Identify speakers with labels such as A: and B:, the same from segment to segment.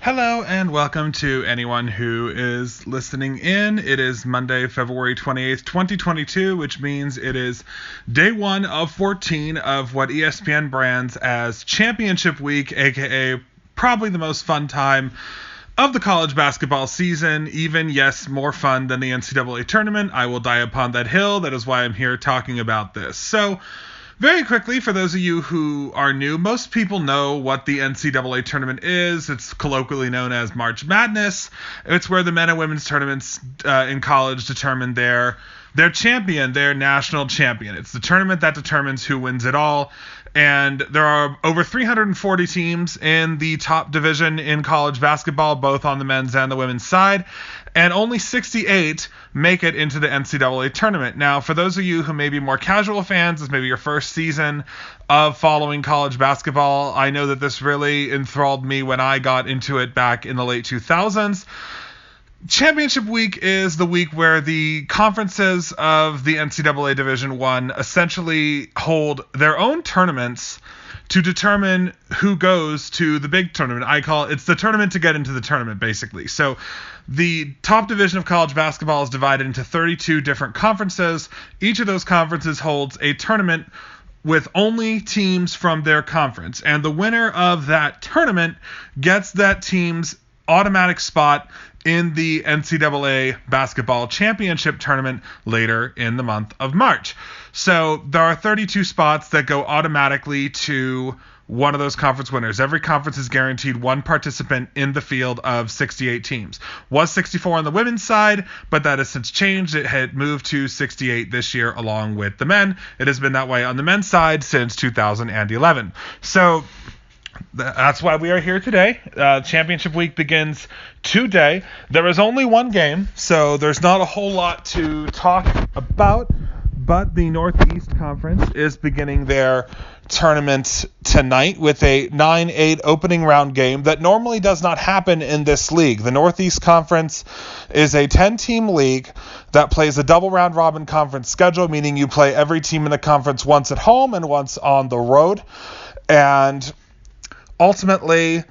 A: Hello and welcome to anyone who is listening in. It is Monday, February 28th, 2022, which means it is day 1 of 14 of what ESPN brands as Championship Week, aka probably the most fun time of the college basketball season. Even, yes, more fun than the NCAA tournament. I will die upon that hill. That is why I'm here talking about this. So, very quickly, for those of you who are new, most people know what the NCAA tournament is. It's colloquially known as March Madness. It's where the men and women's tournaments in college determine their champion, their national champion. It's the tournament that determines who wins it all. And there are over 340 teams in the top division in college basketball, both on the men's and the women's side. And only 68 make it into the NCAA tournament. Now, for those of you who may be more casual fans, this may be your first season of following college basketball, I know that this really enthralled me when I got into it back in the late 2000s. Championship Week is the week where the conferences of the NCAA Division I essentially hold their own tournaments to determine who goes to the big tournament. It's the tournament to get into the tournament, basically. So the top division of college basketball is divided into 32 different conferences. Each of those conferences holds a tournament with only teams from their conference. And the winner of that tournament gets that team's automatic spot in the NCAA basketball championship tournament later in the month of March. So there are 32 spots that go automatically to one of those conference winners. Every conference is guaranteed one participant in the field of 68 teams. Was 64 on the women's side, but that has since changed. It had moved to 68 this year along with the men. It has been that way on the men's side since 2011. So that's why we are here today. Championship Week begins today. There is only one game, so there's not a whole lot to talk about, but the Northeast Conference is beginning their tournament tonight with a 9-8 opening round game that normally does not happen in this league. The Northeast Conference is a 10-team league that plays a double round robin conference schedule, meaning you play every team in the conference once at home and once on the road. And ultimately,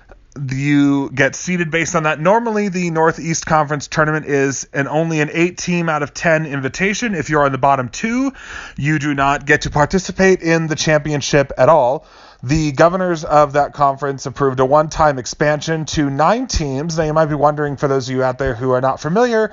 A: you get seeded based on that. Normally, the Northeast Conference tournament is only an 8-team out of 10 invitation. If you're on the bottom 2, you do not get to participate in the championship at all. The governors of that conference approved a one-time expansion to 9 teams. Now, you might be wondering, for those of you out there who are not familiar,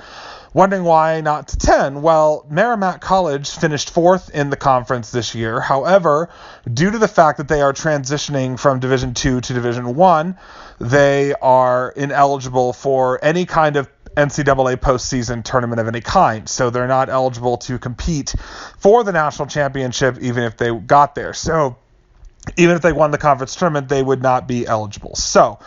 A: wondering why not to 10? Well, Merrimack College finished 4th in the conference this year. However, due to the fact that they are transitioning from Division II to Division I, they are ineligible for any kind of NCAA postseason tournament of any kind. So they're not eligible to compete for the national championship even if they got there. So even if they won the conference tournament, they would not be eligible. So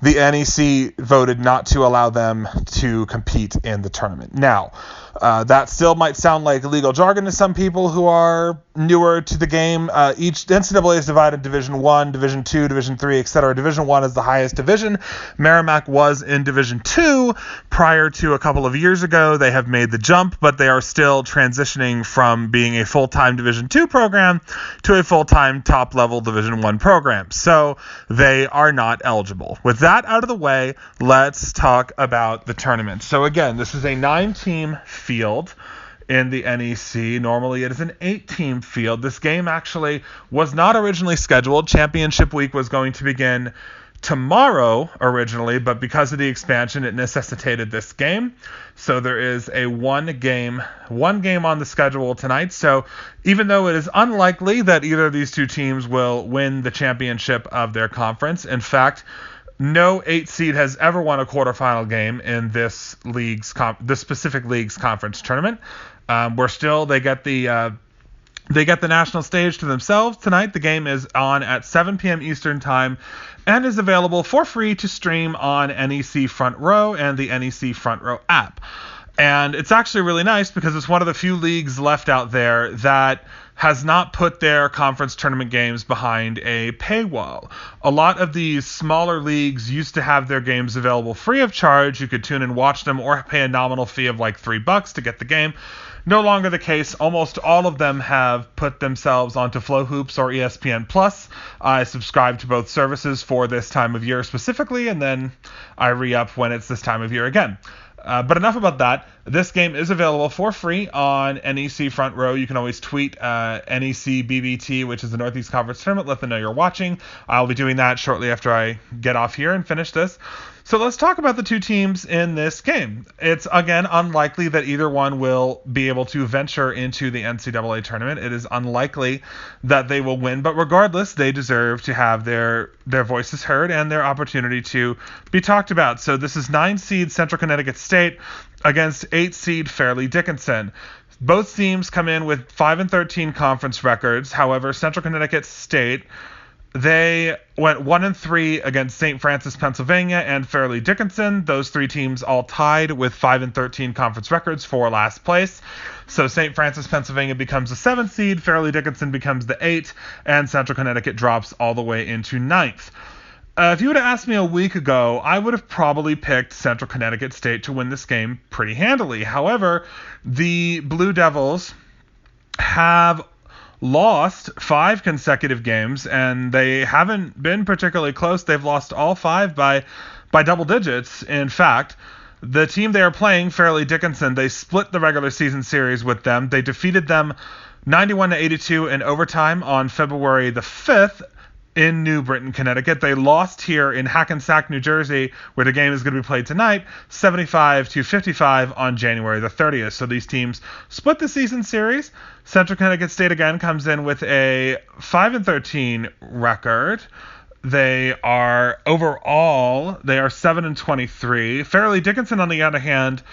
A: the NEC voted not to allow them to compete in the tournament. Now, that still might sound like legal jargon to some people who are newer to the game. Each NCAA is divided in Division I, Division II, Division III, etc. Division I is the highest division. Merrimack was in Division II prior to a couple of years ago. They have made the jump, but they are still transitioning from being a full-time Division II program to a full-time top-level Division I program. So they are not eligible. With that out of the way, let's talk about the tournament. So again, this is a 9-team field in the NEC. Normally it is an 8-team field. This game actually was not originally scheduled. Championship Week was going to begin tomorrow originally, but because of the expansion, it necessitated this game. So there is a one game on the schedule tonight. So even though it is unlikely that either of these two teams will win the championship of their conference, in fact, no 8 seed has ever won a quarterfinal game in this specific league's conference tournament. They get the national stage to themselves tonight. The game is on at 7 p.m. Eastern Time and is available for free to stream on NEC Front Row and the NEC Front Row app. And it's actually really nice because it's one of the few leagues left out there that has not put their conference tournament games behind a paywall. A lot of these smaller leagues used to have their games available free of charge. You could tune and watch them or pay a nominal fee of like $3 to get the game. No longer the case. Almost all of them have put themselves onto Flow Hoops or ESPN Plus. I subscribe to both services for this time of year specifically, and then I re-up when it's this time of year again. But enough about that. This game is available for free on NEC Front Row. You can always tweet NEC BBT, which is the Northeast Conference Tournament. Let them know you're watching. I'll be doing that shortly after I get off here and finish this. So let's talk about the two teams in this game. It's, again, unlikely that either one will be able to venture into the NCAA tournament. It is unlikely that they will win, but regardless, they deserve to have their voices heard and their opportunity to be talked about. So this is 9-seed Central Connecticut State against 8-seed Farleigh Dickinson. Both teams come in with 5-13 conference records. However, Central Connecticut State, they went 1-3 against St. Francis, Pennsylvania, and Farleigh Dickinson. Those three teams all tied with 5-13 conference records for last place. So St. Francis, Pennsylvania becomes the 7th seed, Farleigh Dickinson becomes the 8th, and Central Connecticut drops all the way into 9th. If you would have asked me a week ago, I would have probably picked Central Connecticut State to win this game pretty handily. However, the Blue Devils have lost 5 consecutive games, and they haven't been particularly close. They've lost all 5 by double digits. In fact, the team they are playing, Farleigh Dickinson, they split the regular season series with them. They defeated them 91-82 in overtime on February the 5th in New Britain, Connecticut. They lost here in Hackensack, New Jersey, where the game is going to be played tonight, 75-55 on January the 30th. So these teams split the season series. Central Connecticut State again comes in with a 5-13 record. They are 7-23. Farleigh Dickinson, on the other hand,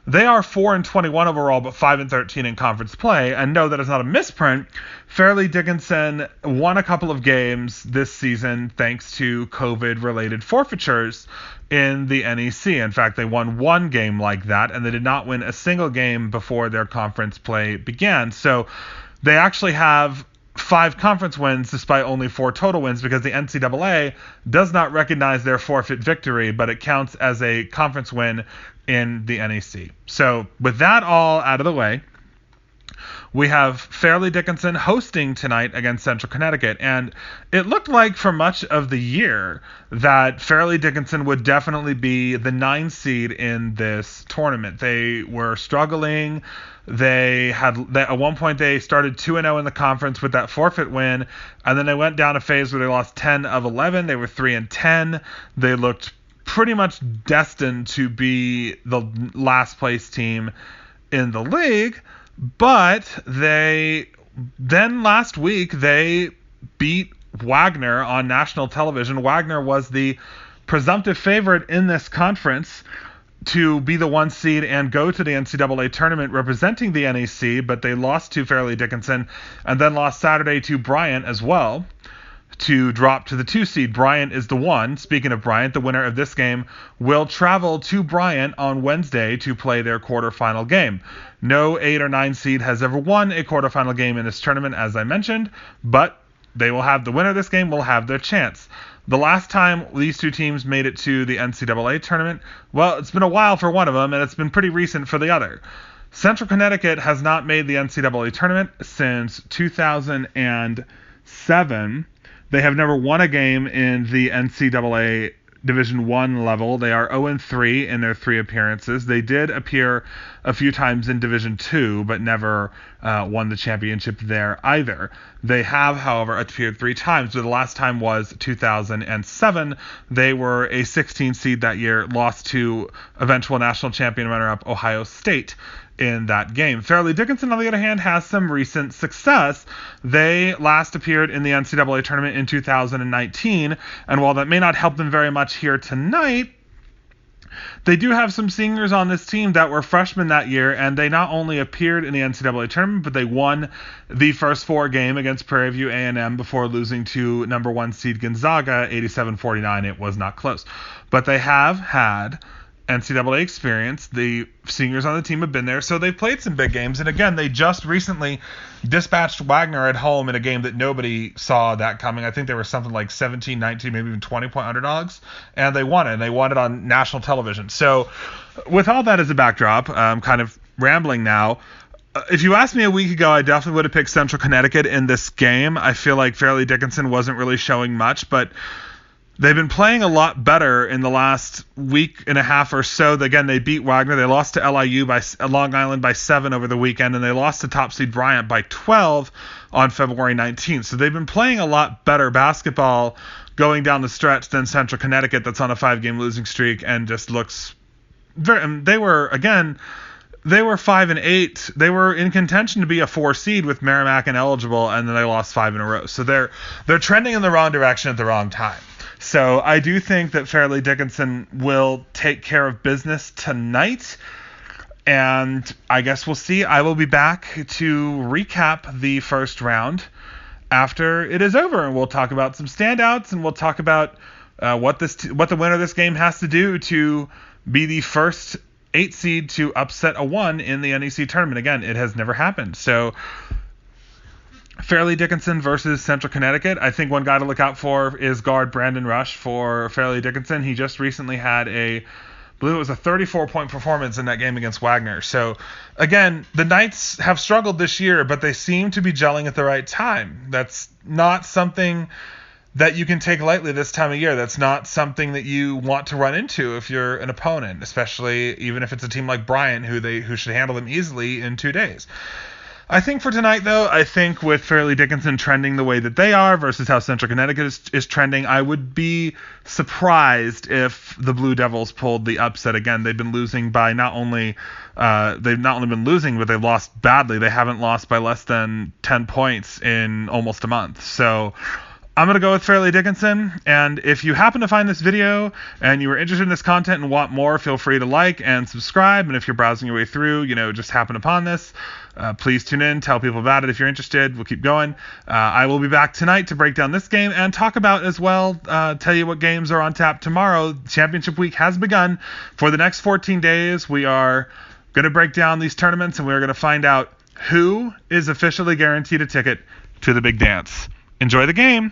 A: they are 4-21 overall, but 5-13 in conference play. And no, that is not a misprint. Farleigh Dickinson won a couple of games this season thanks to COVID-related forfeitures in the NEC. In fact, they won one game like that, and they did not win a single game before their conference play began. So they actually have 5 conference wins despite only 4 total wins, because the NCAA does not recognize their forfeit victory, but it counts as a conference win in the NEC. So with that all out of the way, we have Farleigh Dickinson hosting tonight against Central Connecticut, and it looked like for much of the year that Farleigh Dickinson would definitely be the 9 seed in this tournament. They were struggling. At one point they started 2-0 in the conference with that forfeit win, and then they went down a phase where they lost 10 of 11. They were 3-10. They looked pretty much destined to be the last place team in the league, but last week they beat Wagner on national television. Wagner was the presumptive favorite in this conference to be the 1 seed and go to the NCAA tournament representing the NEC, but they lost to Farleigh Dickinson and then lost Saturday to Bryant as well to drop to the 2 seed. Bryant is the 1. Speaking of Bryant, the winner of this game will travel to Bryant on Wednesday to play their quarterfinal game. No 8 or 9 seed has ever won a quarterfinal game in this tournament, as I mentioned, but the winner of this game will have their chance. The last time these two teams made it to the NCAA tournament, well, it's been a while for one of them, and it's been pretty recent for the other. Central Connecticut has not made the NCAA tournament since 2007. They have never won a game in the NCAA Division I level. They are 0-3 in their 3 appearances. They did appear a few times in Division II, but never won the championship there either. They have, however, appeared 3 times. So the last time was 2007. They were a 16 seed that year, lost to eventual national champion runner-up Ohio State in that game. Farleigh Dickinson, on the other hand, has some recent success. They last appeared in the NCAA tournament in 2019, and while that may not help them very much here tonight, they do have some seniors on this team that were freshmen that year, and they not only appeared in the NCAA tournament, but they won the first 4 game against Prairie View A&M before losing to number 1 seed Gonzaga, 87-49. It was not close. But they have had NCAA experience. The seniors on the team have been there, so they've played some big games. And again, they just recently dispatched Wagner at home in a game that nobody saw that coming. I think they were something like 17, 19, maybe even 20-point underdogs, and they won it. And they won it on national television. So with all that as a backdrop, I'm kind of rambling now. If you asked me a week ago, I definitely would have picked Central Connecticut in this game. I feel like Farleigh Dickinson wasn't really showing much, but they've been playing a lot better in the last week and a half or so. Again, they beat Wagner. They lost to LIU by Long Island by 7 over the weekend, and they lost to top seed Bryant by 12 on February 19th. So they've been playing a lot better basketball going down the stretch than Central Connecticut, that's on a 5-game losing streak and just looks very. They were 5-8. They were in contention to be a 4 seed with Merrimack ineligible, and then they lost 5 in a row. So they're trending in the wrong direction at the wrong time. So I do think that Farleigh Dickinson will take care of business tonight, and I guess we'll see. I will be back to recap the first round after it is over, and we'll talk about some standouts, and we'll talk about what the winner of this game has to do to be the first 8 seed to upset a 1 in the NEC tournament. Again, it has never happened. So Farleigh Dickinson versus Central Connecticut. I think one guy to look out for is guard Brandon Rush for Farleigh Dickinson. He just recently had I believe it was a 34-point performance in that game against Wagner. So again, the Knights have struggled this year, but they seem to be gelling at the right time. That's not something that you can take lightly this time of year. That's not something that you want to run into if you're an opponent, especially even if it's a team like Bryant, who should handle them easily in 2 days. I think for tonight, though, I think with Farleigh Dickinson trending the way that they are versus how Central Connecticut is trending, I would be surprised if the Blue Devils pulled the upset again. They've been losing by not only been losing, but they've lost badly. They haven't lost by less than 10 points in almost a month. So I'm going to go with Farleigh Dickinson, and if you happen to find this video and you were interested in this content and want more, feel free to like and subscribe, and if you're browsing your way through, just happen upon this, please tune in, tell people about it if you're interested. We'll keep going. I will be back tonight to break down this game and talk about as well, tell you what games are on tap tomorrow. Championship week has begun. For the next 14 days, we are going to break down these tournaments, and we're going to find out who is officially guaranteed a ticket to the big dance. Enjoy the game.